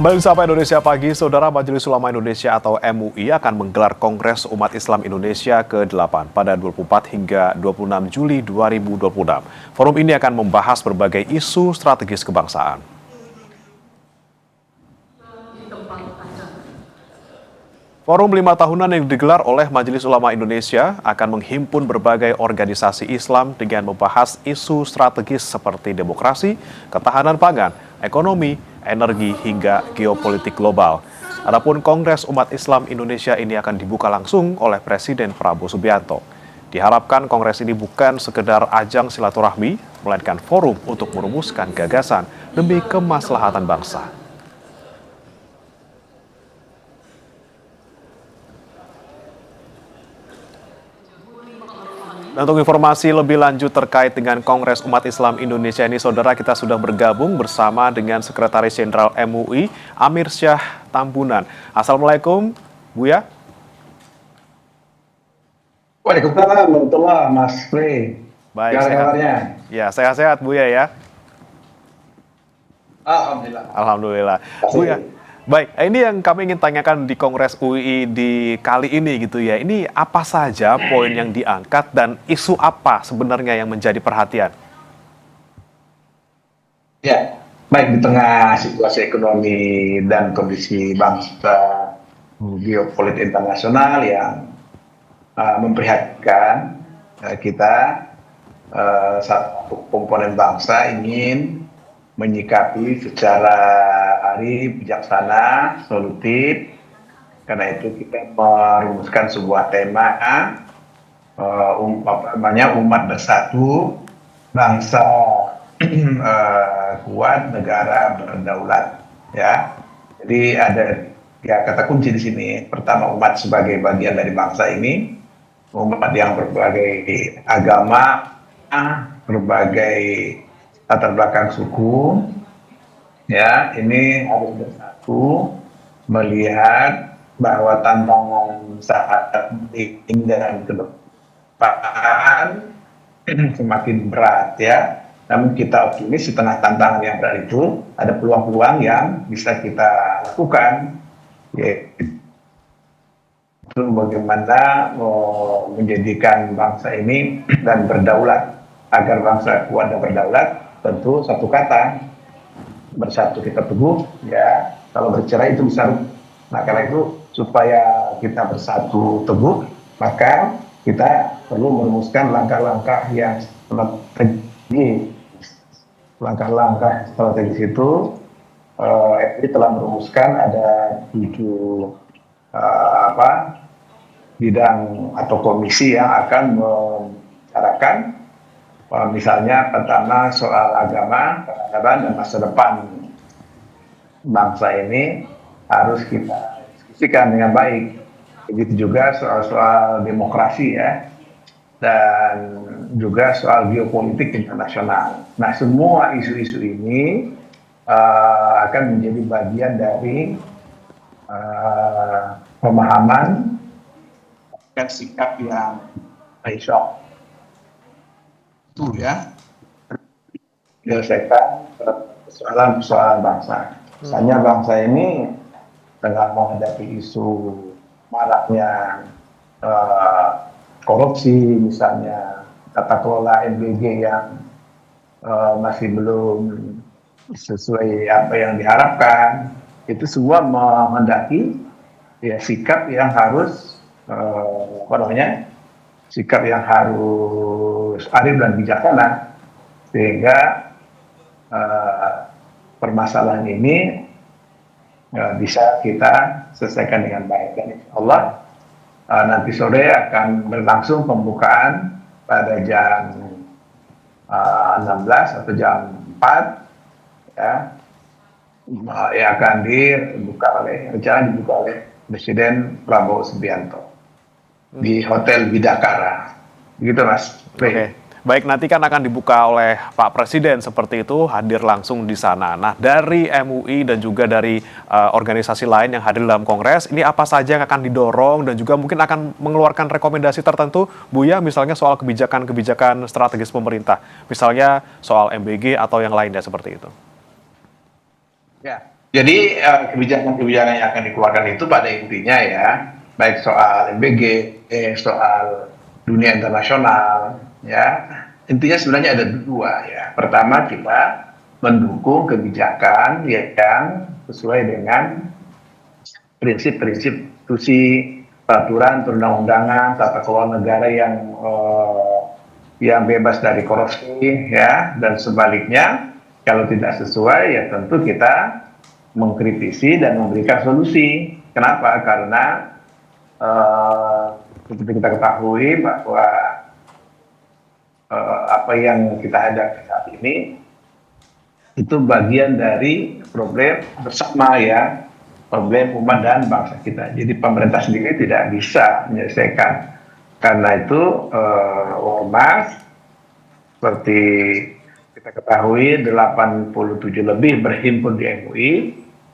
Kembali di Sapa Indonesia Pagi, Saudara. Majelis Ulama Indonesia atau MUI akan menggelar Kongres Umat Islam Indonesia ke-8 pada 24 hingga 26 Juli 2026. Forum ini akan membahas berbagai isu strategis kebangsaan. Forum 5 tahunan yang digelar oleh Majelis Ulama Indonesia akan menghimpun berbagai organisasi Islam dengan membahas isu strategis seperti demokrasi, ketahanan pangan, ekonomi, energi, hingga geopolitik global. Adapun Kongres Umat Islam Indonesia ini akan dibuka langsung oleh Presiden Prabowo Subianto. Diharapkan kongres ini bukan sekedar ajang silaturahmi, melainkan forum untuk merumuskan gagasan demi kemaslahatan bangsa. Dan untuk informasi lebih lanjut terkait dengan Kongres Umat Islam Indonesia ini, Saudara, kita sudah bergabung bersama dengan Sekretaris Jenderal MUI, Amir Syah Tambunan. Assalamualaikum, Buya. Waalaikumsalam warahmatullahi Mas Frey. Baik, sehat. Ya, sehat-sehat Buya ya. Alhamdulillah. Alhamdulillah. Buya. Baik, ini yang kami ingin tanyakan di Kongres UI di kali ini gitu ya. Ini apa saja poin yang diangkat dan isu apa sebenarnya yang menjadi perhatian? Ya, baik di tengah situasi ekonomi dan kondisi bangsa, geopolitik internasional yang memprihatinkan, kita satu komponen bangsa ingin menyikapi secara arif, bijaksana, solutif. Karena itu kita merumuskan sebuah tema umat bersatu, bangsa kuat, negara berdaulat. Ya, jadi ada kata kunci di sini. Pertama, umat sebagai bagian dari bangsa ini, umat yang berbagai agama, berbagai latar belakang suku, ya, ini harus bersatu melihat bahwa tantangan saat ini dan ke depan semakin berat, ya. Namun kita optimis di tengah tantangan yang berat itu ada peluang-peluang yang bisa kita lakukan, yaitu bagaimana menjadikan bangsa ini dan berdaulat. Agar bangsa kuat dan berdaulat, tentu satu kata, bersatu kita teguh, ya. Kalau bercerai itu bisa. Nah, karena itu supaya kita bersatu teguh, maka kita perlu merumuskan langkah-langkah yang strategis. Langkah-langkah strategis itu FPI telah merumuskan ada 7 bidang atau komisi yang akan membicarakan. Misalnya pertama soal agama, peradaban, dan masa depan bangsa ini harus kita diskusikan dengan baik. Begitu juga soal demokrasi, ya, dan juga soal geopolitik internasional. Nah, semua isu-isu ini akan menjadi bagian dari pemahaman dan sikap yang besok itu, ya, menyelesaikan persoalan bangsa. Misalnya bangsa ini tengah menghadapi isu maraknya korupsi, misalnya tata kelola MBG yang masih belum sesuai apa yang diharapkan. Itu semua menghendaki, ya, sikap yang harus sikap yang harus arif dan bijaksana, sehingga permasalahan ini bisa kita selesaikan dengan baik. Dan insya Allah nanti sore akan berlangsung pembukaan pada jam 16 atau jam 4, ya, yang akan dibuka oleh Presiden Prabowo Subianto di Hotel Bidakara. Begitu, Mas. Oke. Baik, nanti kan akan dibuka oleh Pak Presiden seperti itu, hadir langsung di sana. Nah, dari MUI dan juga dari organisasi lain yang hadir dalam Kongres, ini apa saja yang akan didorong dan juga mungkin akan mengeluarkan rekomendasi tertentu, Buya, misalnya soal kebijakan-kebijakan strategis pemerintah, misalnya soal MBG atau yang lainnya seperti itu. Ya, Jadi kebijakan-kebijakan yang akan dikeluarkan itu pada intinya ya, baik soal MBG, soal dunia internasional, ya intinya sebenarnya ada dua ya. Pertama kita mendukung kebijakan yang sesuai dengan prinsip-prinsip institusi peraturan perundang-undangan tata kelola negara yang bebas dari korupsi ya, dan sebaliknya kalau tidak sesuai ya tentu kita mengkritisi dan memberikan solusi. Kenapa? Karena seperti kita ketahui bahwa apa yang kita hadapi saat ini itu bagian dari problem bersama ya, problem umat dan bangsa kita. Jadi pemerintah sendiri tidak bisa menyelesaikan. Karena itu ormas seperti kita ketahui 87 lebih berhimpun di MUI,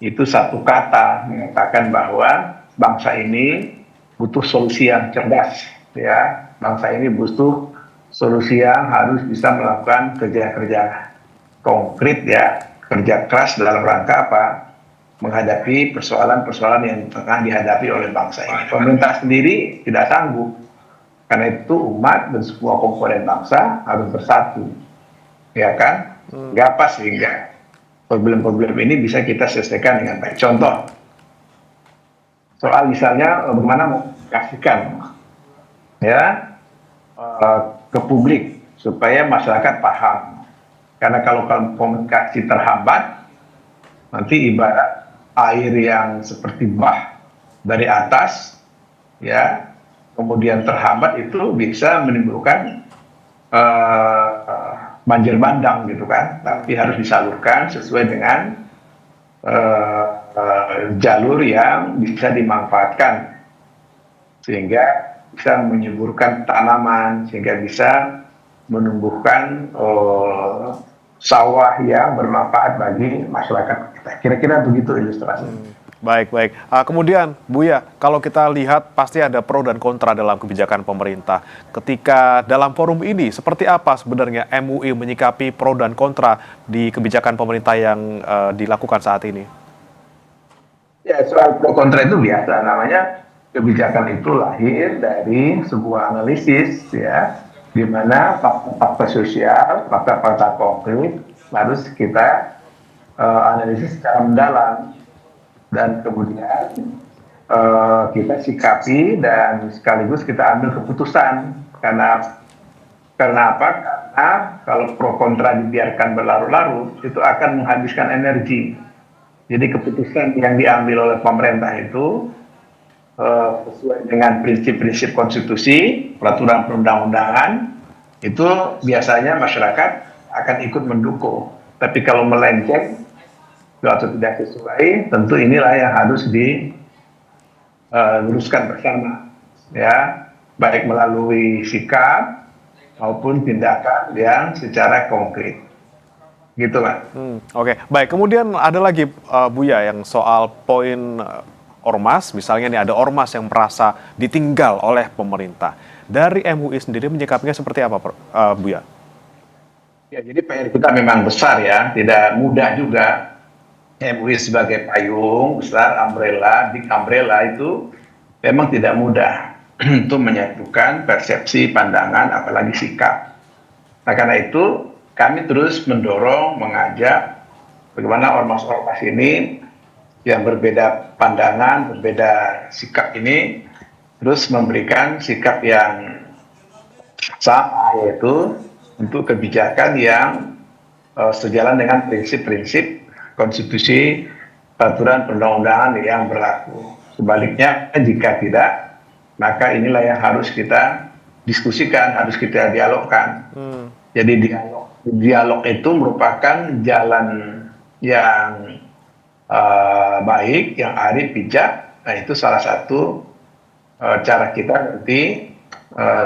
itu satu kata mengatakan bahwa bangsa ini butuh solusi yang cerdas ya. Bangsa ini butuh solusi yang harus bisa melakukan kerja-kerja konkret ya, kerja keras dalam rangka apa? Menghadapi persoalan-persoalan yang tengah dihadapi oleh bangsa ini. Pemerintah sendiri tidak sanggup. Karena itu umat dan semua komponen bangsa harus bersatu. Ya kan? Apa sehingga problem-problem ini bisa kita selesaikan dengan baik. Contoh, soal misalnya bagaimana mengkomunikasikan ya ke publik supaya masyarakat paham. Karena kalau komunikasi terhambat, nanti ibarat air yang seperti bah dari atas, ya, kemudian terhambat itu bisa menimbulkan banjir bandang gitu kan. Tapi harus disalurkan sesuai dengan jalur yang bisa dimanfaatkan sehingga bisa menyuburkan tanaman, sehingga bisa menumbuhkan sawah yang bermanfaat bagi masyarakat kita. Kira-kira begitu ilustrasi. Baik, baik. Kemudian, Buya, kalau kita lihat pasti ada pro dan kontra dalam kebijakan pemerintah. Ketika dalam forum ini, seperti apa sebenarnya MUI menyikapi pro dan kontra di kebijakan pemerintah yang dilakukan saat ini? Ya, soal pro kontra itu biasa. Namanya kebijakan itu lahir dari sebuah analisis, ya, di mana fakta-fakta sosial, fakta-fakta konkret harus kita analisis secara mendalam. Dan kemudian kita sikapi dan sekaligus kita ambil keputusan. Karena apa? Karena kalau pro kontra dibiarkan berlarut-larut, itu akan menghabiskan energi. Jadi keputusan yang diambil oleh pemerintah itu sesuai dengan prinsip-prinsip konstitusi, peraturan perundang-undangan, itu biasanya masyarakat akan ikut mendukung. Tapi kalau melenceng atau tidak sesuai, tentu inilah yang harus diluruskan bersama, ya, baik melalui sikap maupun tindakan yang secara konkret, gitu Pak. Oke, baik. Kemudian ada lagi Buya yang soal poin ormas, misalnya nih ada ormas yang merasa ditinggal oleh pemerintah. Dari MUI sendiri menyikapinya seperti apa, Buya? Ya, jadi PR kita memang besar ya, tidak mudah juga. MUI sebagai payung besar, umbrella, big umbrella itu memang tidak mudah untuk menyatukan persepsi, pandangan, apalagi sikap. Nah, karena itu kami terus mendorong, mengajak bagaimana ormas-ormas ini yang berbeda pandangan, berbeda sikap ini terus memberikan sikap yang sama, yaitu untuk kebijakan yang sejalan dengan prinsip-prinsip konstitusi, peraturan perundang-undangan yang berlaku. Sebaliknya, jika tidak, maka inilah yang harus kita diskusikan, harus kita dialogkan. Jadi dialog itu merupakan jalan yang baik, yang arif, bijak. Nah, itu salah satu cara kita nanti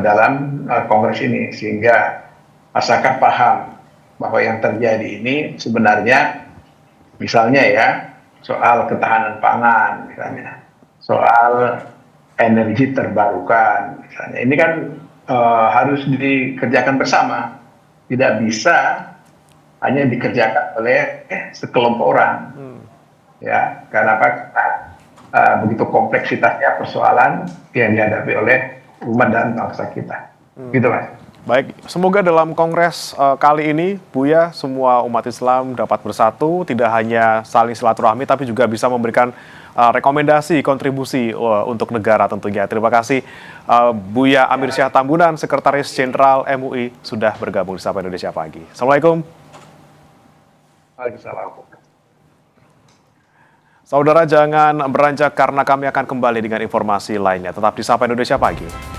dalam kongres ini, sehingga masyarakat paham bahwa yang terjadi ini sebenarnya, misalnya ya, soal ketahanan pangan, misalnya, soal energi terbarukan, misalnya, ini kan harus dikerjakan bersama, tidak bisa hanya dikerjakan oleh sekelompok orang. ya. Karena apa? Karena begitu kompleksitasnya persoalan yang dihadapi oleh umat dan bangsa kita. Gitu, Mas. Baik, semoga dalam kongres kali ini, Buya, semua umat Islam dapat bersatu, tidak hanya saling silaturahmi, tapi juga bisa memberikan rekomendasi, kontribusi untuk negara tentunya. Terima kasih Buya Amir Syah Tambunan, Sekretaris Jenderal MUI, sudah bergabung di Sapa Indonesia Pagi. Assalamualaikum. Waalaikumsalam. Saudara, jangan beranjak karena kami akan kembali dengan informasi lainnya. Tetap di Sapa Indonesia Pagi.